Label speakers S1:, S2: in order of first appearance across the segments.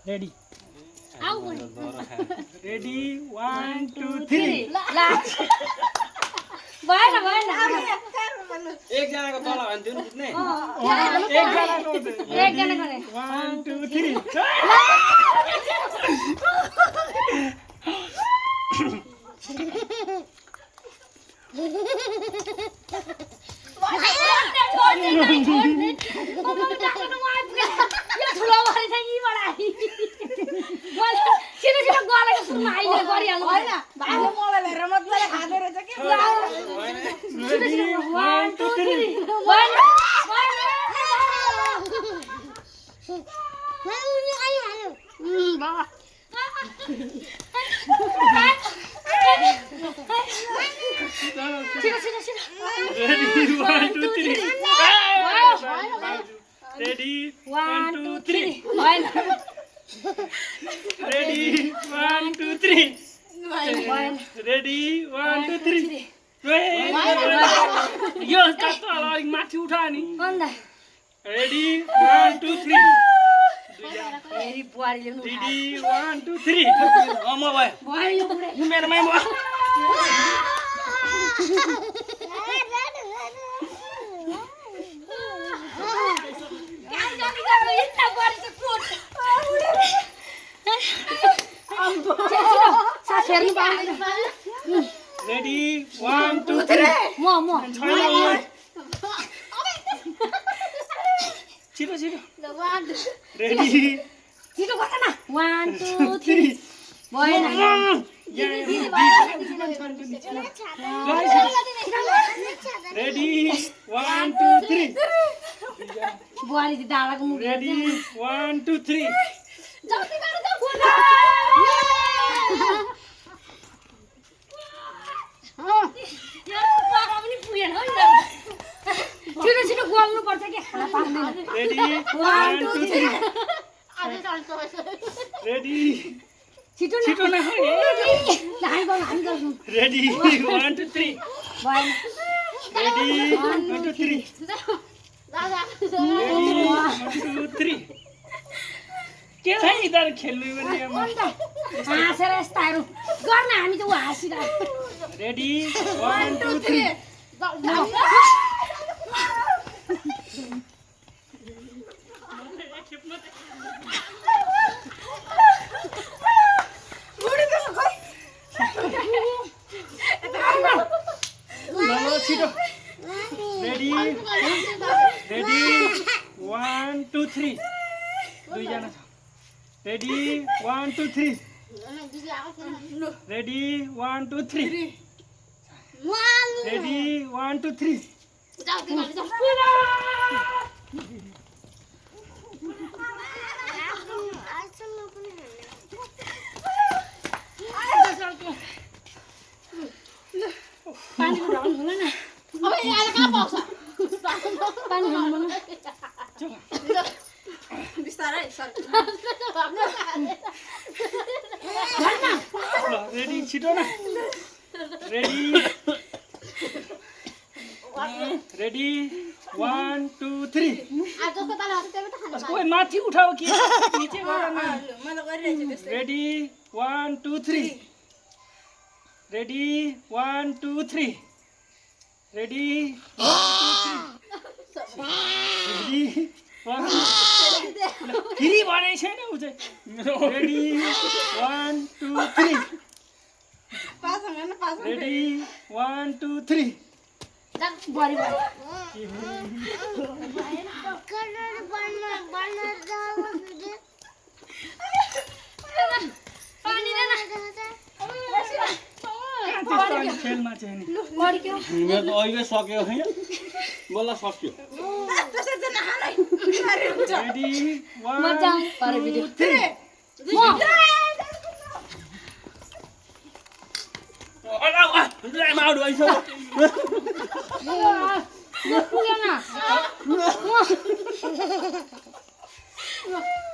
S1: Ready
S2: आऊ
S1: ready 1 2 3
S2: ला भएन
S3: एकजनाको तल भन्थ्यो नि बुझ्ने
S1: एकजनाको
S2: एकजनाको रे
S1: 1 2 3 Ready 1 2 3 Ready 1 2 3 Ready 1 2 3 यो कस्तो अलिक माथि उठा नि Ready 1 2 3
S2: फेरि बुहारीले पनि
S1: Ready 1 2 3
S3: म भयो
S2: बुहारीले पुरै
S3: यो मेरोमै भयो Ready 1 2 3
S2: म
S1: छिटो Ready
S2: छिटो गर न 1 2 3 भएन
S1: Ready 1 2 3
S2: बुहारी डाँडाको मुख
S1: Ready 1 2 3
S2: जल्दी गर छिटो गोल्नु पर्छ के खाना पाक्दैन
S1: Ready 1 2 3 Ready
S2: छिटो
S1: छिटो न
S2: हामी गर्छौँ
S1: Ready 1 2 3
S2: भएन
S1: Ready 1 2 3 Ready 1 2 3 के छ इधर खेल्नु पनि
S2: हाँसेर यस्ताहरू गर्न हामी त ऊ हाँसिरहेको
S1: Ready 1 2 3 Lalo छिटो Ready 1 2 3 दुईजना छ Ready 1 2 3 Ready 1 2 3 Ready 1 2 3
S2: पानी उठाउनु होला न
S4: अब यहाँ कहाँ पाउँछ
S2: पानी खानु होला
S4: बिस्तारै
S1: Ready छिटो न Ready Ready 1 2 3
S4: आज जस्तो पाला हुन्छ त्यही त खानु
S1: कोही माथि उठाऊ कि नीचे गर न
S4: मैले गरिरहेको छु त्यस्तै
S1: Ready 1 2 3 Ready 1 2 3 Ready 1 फेरि भने छैन उ चाहिँ Ready 1 2 3
S4: पास हैन पास
S1: Ready 1 2 3
S2: बढी
S1: खेलमा चाहिँ नि
S2: बढी
S3: मेरो त अहिले सक्यो हैन बल्ल सक्यो
S4: त्यसै त नखानै
S1: Ready 1
S2: मजा पारे भिडियो
S1: 3
S3: माउडु आइसक्यो
S2: पुगेन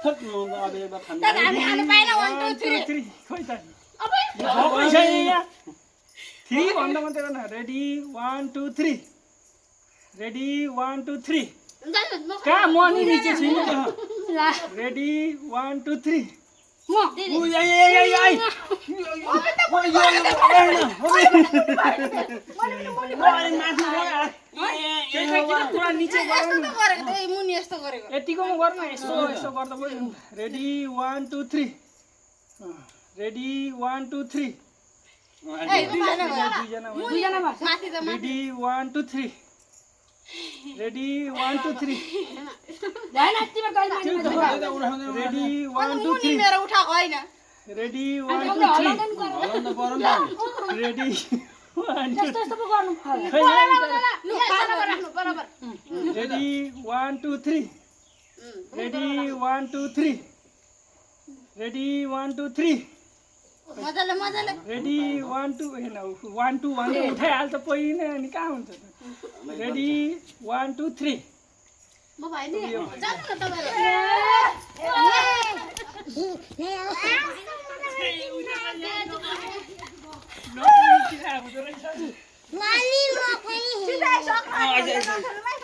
S3: थट म अब एउटा खानु
S4: हामी खानु पाएन 1 2 3
S1: खोइ त
S4: अबे
S1: भोकै छैन यहाँ 3 भन्दा मात्रै गर्न Ready 1 2 3 Ready 1 2 3 कहाँ म नि निचे छु नि
S2: ल
S1: रेडी 1 2 3
S2: म
S1: पुरा निचे गरौँ न
S4: गरेको ए मुनि यस्तो गरेको
S1: यतिकोमा गर्नु यसो यसो गर्दा भयो रेडी 1 2 3 रेडी 1 2 3
S4: ए दुईजना भयो
S1: दुईजना
S2: दुईजना भन्छ
S4: माथि त
S1: रेडी 1 2 3 रेडी 1 2 3
S2: हैन तिम्रो गाडी माथि
S1: रेडी 1 2
S4: मुनि
S1: 3
S4: मेरो उठाएको होइन
S1: रेडी 1 2 3
S3: हलन त परम त
S1: रेडी 1 2
S2: यस्तो यस्तो पो गर्नु पर्यो
S1: खै
S4: लु बराबर राख्नु बराबर
S1: रेडी 1 2 3 रेडी 1 2 3 रेडी 1 2 3
S4: मजाले मजाले
S1: रेडी 1 2 हैन 1 2 1 उठाइहाल्छ पहिला अनि कहाँ हुन्छ त रेडी 1 2 3
S4: म भाइ नि जानु न तपाईहरु सिधै सक्नु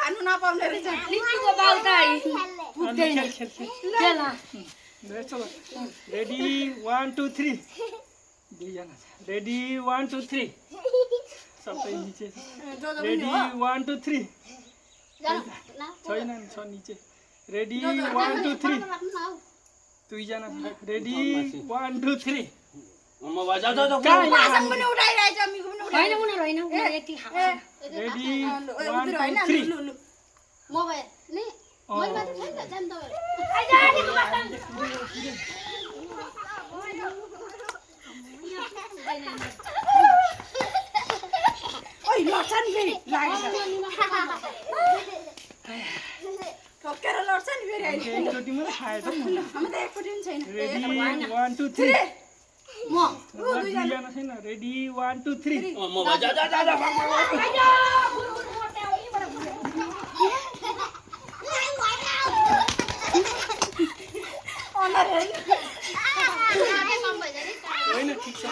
S4: खानु नपाउने रहेछ
S2: लिचीको बाउ त पुग्दैन खेल
S1: रेडी 1 2 3 दुईजना रेडी 1 2 3 सबै निचे रेडी 1 2 3 छैन नि छ निचे रेडी 1 2 3 दुईजना रेडी 1 2 3
S3: म भा जा जा
S4: पासङ पनि उठाइरहेछ अम्मीको पनि
S2: होइन उनीहरू होइन उनीहरू यति खान्छ
S1: रेडी 1
S4: उनीहरू
S1: 2
S4: होइन
S1: 3
S4: लु लु
S5: म भए नि मैले मात्र छैन त जाम तपाईहरु
S4: ओइ लड्छ नि फेरि लागेछ ठोकेर लड्छ नि फेरि अहिले
S1: एकचोटि मात्रै खाएछ नि
S4: हामी त एकपट्टि पनि छैन
S1: रेडी 1 2 3
S2: म
S1: दुईजना छैन रेडी 1 2 3
S3: म भा जा जा जा
S1: होइन ठिक छ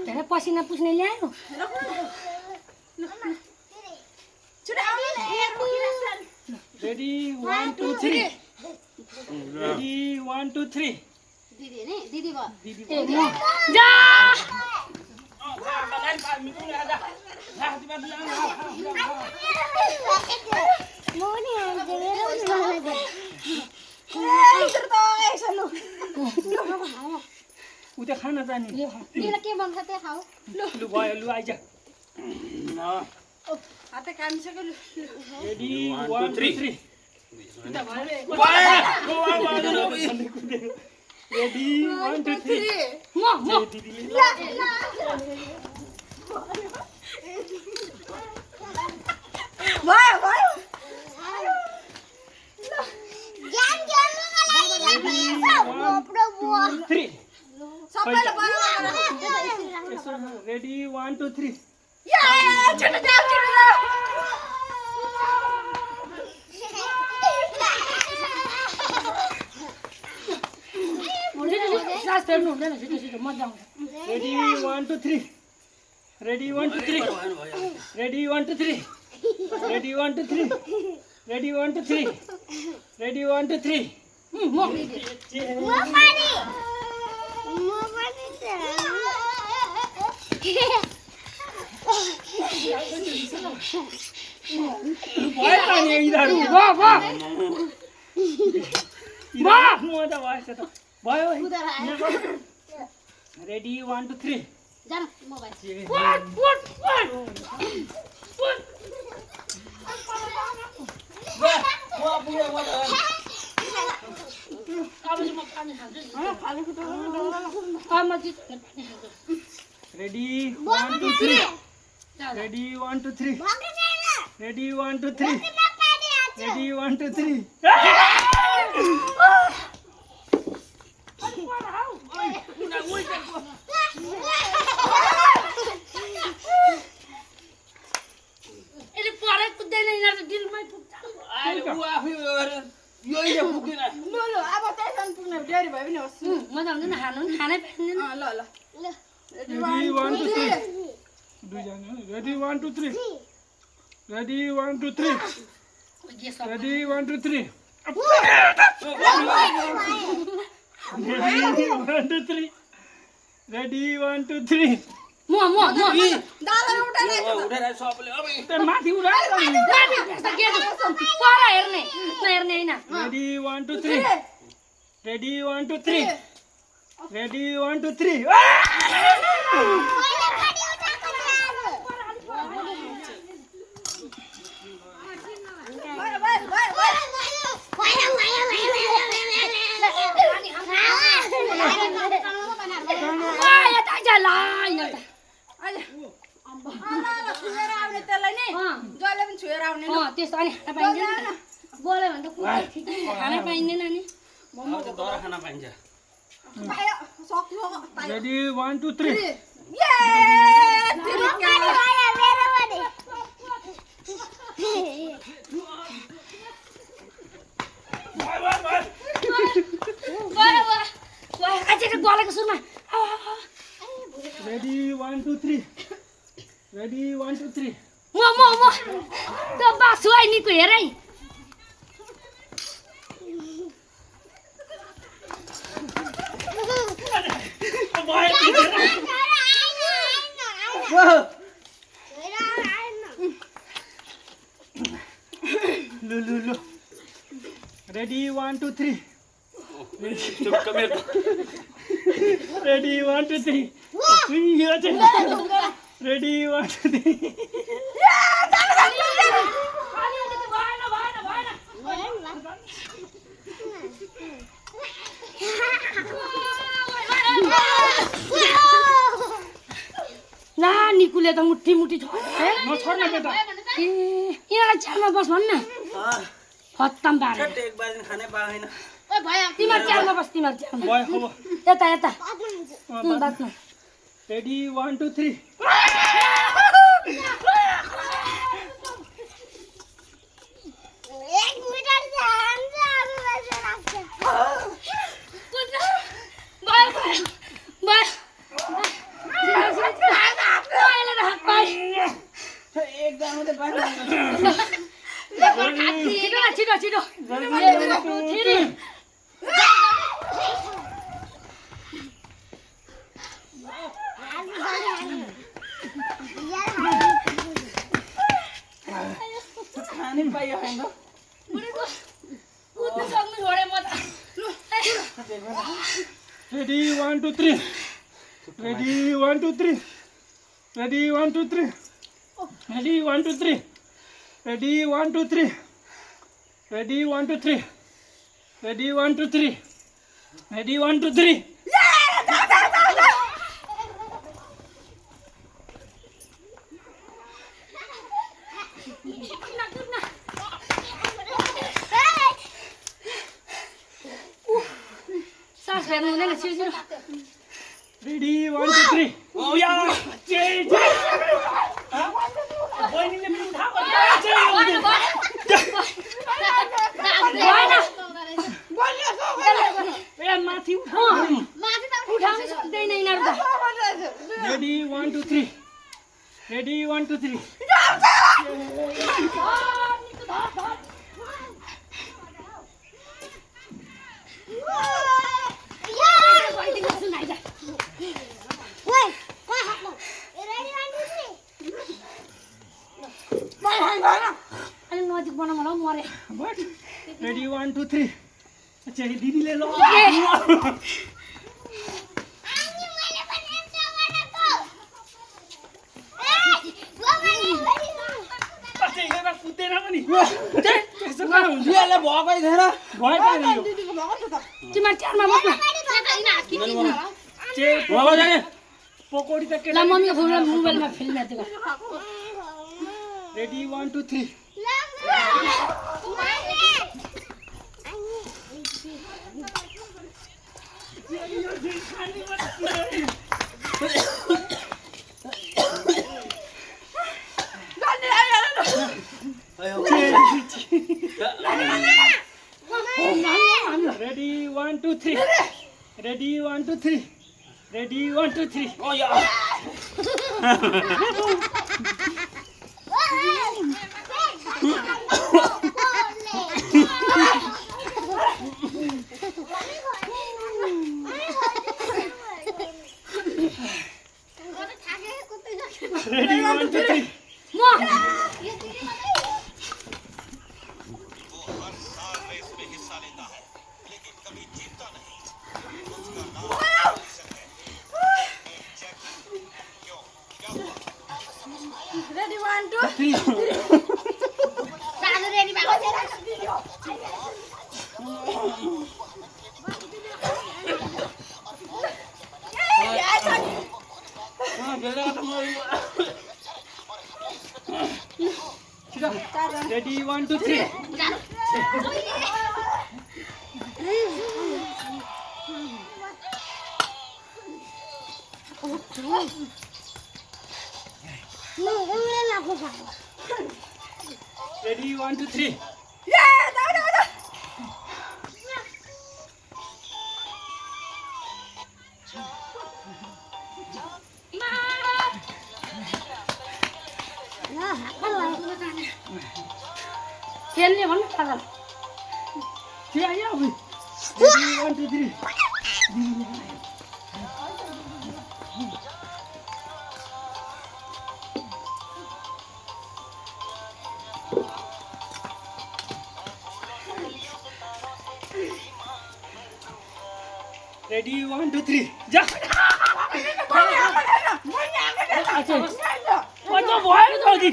S2: धेरै पसिना पुस्ने ल्यायो
S1: रेडी 1 2 3 रेडी 1 2 3
S5: दिदी नि दिदी भयो
S1: दिदी
S2: ए म जा
S1: उता खान जाने
S5: तिमीलाई के मन छ त्यही खाऊ
S1: लु भयो लु आइज
S4: हातै कामिसक्यो लु
S1: रेडी 1 2 3 रेडी 1 2 3
S2: म
S1: दिदीले
S4: भयो भयो सबैले बराबर
S1: रेडी 1 2 3
S4: छिटो जाऊ छिटो जाऊ
S2: सास फेर्नु हुँदैन छिटो छिटो मजा आउँछ
S1: ready 1 2 3 ready 1 2 3 ready 1 2 3 ready 1 2 3 ready 1 2 3 ready 1 2 3 भयो त नि इधर मजा भएछ त भयो रेडी 1 2 3
S5: जान म भए
S1: रेडी 1 2 3 रेडी 1 2 3 रेडी 1 2 3 रेडी 1 2 3
S2: यसले पढाइ कुद्दैन यिनीहरू त दिलमै पुग्छ
S4: लु लु अब त्यहीसँग पुग्ने डेरी भयो पनि होस्
S2: मजा आउँदैन खानु नि खानै पाइँदैन
S4: ल ल
S1: रेडी 1 2 3 दुईजना ready 1 2 3 ready 1 2 3 Ready, 1, 2, 3. Ready, 1, 2, 3. Ready, 1, 2, 3.
S2: म
S3: उठेर सबले अब
S1: त्यहाँ माथि उडाएर नि।
S2: पर हेर्ने नहेर्ने होइन
S1: Ready, 1, 2, 3. Ready, 1, 2, 3. Ready, 1, 2, 3.
S2: यता जा ल यता
S4: छुएर आउने त्यसलाई नि जसले पनि छुएर आउने
S2: त्यस्तो अनि खाना पाइँदैन बोल्यो भने त कुनै ठिकै खाना पाइँदैन नि
S3: अब त दरा खाना पाइन्छ
S4: सक्यो
S1: Ready, 1, 2, 3.
S2: गलेको सुरुमा
S1: Ready, 1, 2, 3. Ready, 1, 2, 3.
S2: म त्यो बासु आइनीको हेर है
S1: Lu. Ready, 1, 2, 3.
S3: चुप कमेर
S1: Ready, 1, 2, 3. Ready, 1, 2, 3.
S2: ला निकुले त मुठी मुठी छोड्छ
S1: नछोड्न बेटा।
S2: यिनीहरूलाई च्यालमा बस भन्न खत्तम पारे
S3: एक बार खानै पाएन
S2: तिमीहरू च्यालमा बस तिमीहरू च्यालमा
S1: भयो अब।
S2: यता बाँच्नु
S1: Ready, 1, 2, 3.
S2: छिटो
S3: खानै पाइयो हैन
S2: कुद्नु सक्नु छोडे म त
S1: Ready, 1, 2, 3. Ready, 1, 2, 3. Ready, 1, 2, 3. Ready, 1, 2, 3. Ready, 1, 2, 3. Ready, 1, 2, 3. Ready, 1, 2, 3. Ready, 1, 2, 3.
S2: सास फेर्नु हुँदैन छिटो
S1: Ready, 1, 2, 3.
S3: ओ या
S1: बहिनीले पनि उठाएको ए माथि उठाउ।
S2: उठाउनु सक्दैन यिनीहरू त
S1: Ready, 1, 2, 3. Ready, 1, 2, 3.
S2: अलि नजिक बनाउँ होला मरे
S1: What? Ready, 1, 2, 3. अच्छा ये दीदीले ल अच्छा यसमा कुदेन पनि त्यसो गर्नु हुन्छ
S3: यसले भकै थिएन
S1: भयो पनि यो
S2: तिमीहरू च्यालमा बस्नु
S3: भगो जाने
S1: पकौडी त
S2: ल मम्मीको फोनमा मोबाइलमा फिल्म हेर्दै गर
S1: रेडी 1 2 3 Ready 1 2 3 Ready 1 2 3 Ready 1 2 3
S3: ओ या
S1: Ready, 1, 2, 3.
S4: Ready, 1, 2.
S1: 3.
S5: दाजु रेडी भएको छैन
S1: Ready, 1, 2, 3. Ready, 1, 2, 3.
S2: खेल्ने भन्नु पागल
S1: Here, yeah, we. Ready, 1, 2, 3. Ready, 1, 2, 3. Ja. What भयो त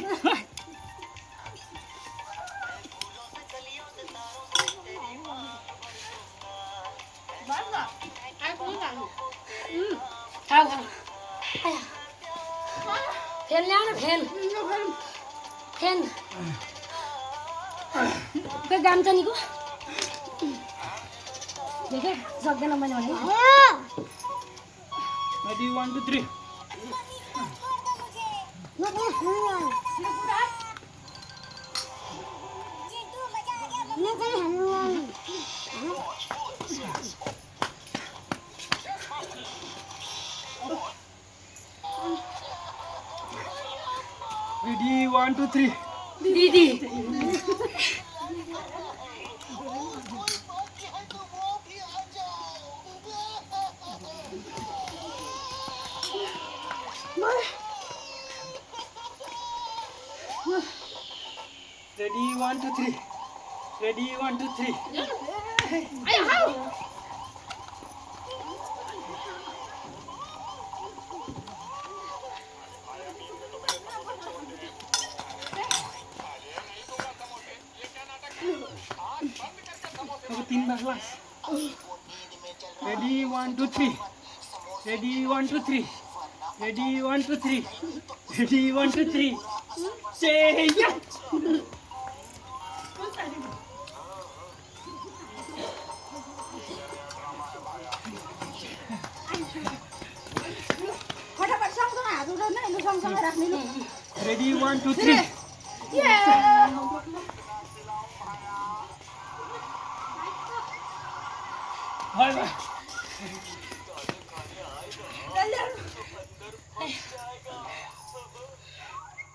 S2: खाऊ खाऊ फेन ल्याऊ न फेन फेन के काम छ निको देखे सक्दैन मैले भने
S1: Ready, 1, 2, 3. Ready, 1, 2, 3.
S2: दिदी
S1: Ready, 1, 2, 3. Ready, 1, 2, 3. अब 3 बार last Ready, 1, 2, 3. Ready, 1, 2, 3. Ready, 1, 2, 3. Ready, 1, 2, 3. Say yes.
S4: फटाफट सँगसँगै हात उठाउनु न सँगसँगै राख्ने लु
S1: Ready, 1, 2, 3. Bye bye.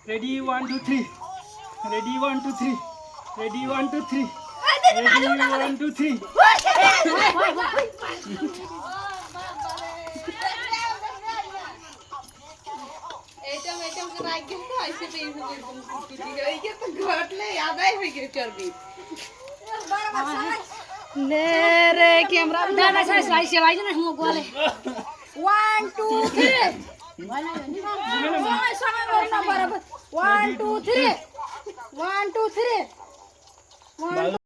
S1: Ready, 1, 2, 3. Ready, 1, 2, 3. Ready, 1, 2, 3. Ready, 1, 2, 3.
S4: मेरे क्यामेरा
S2: दादा साइज भाइ सेवाइदिनु न म गले
S4: 1 2 3 सँगै गर्न बराबर 1 2 3 1 2 3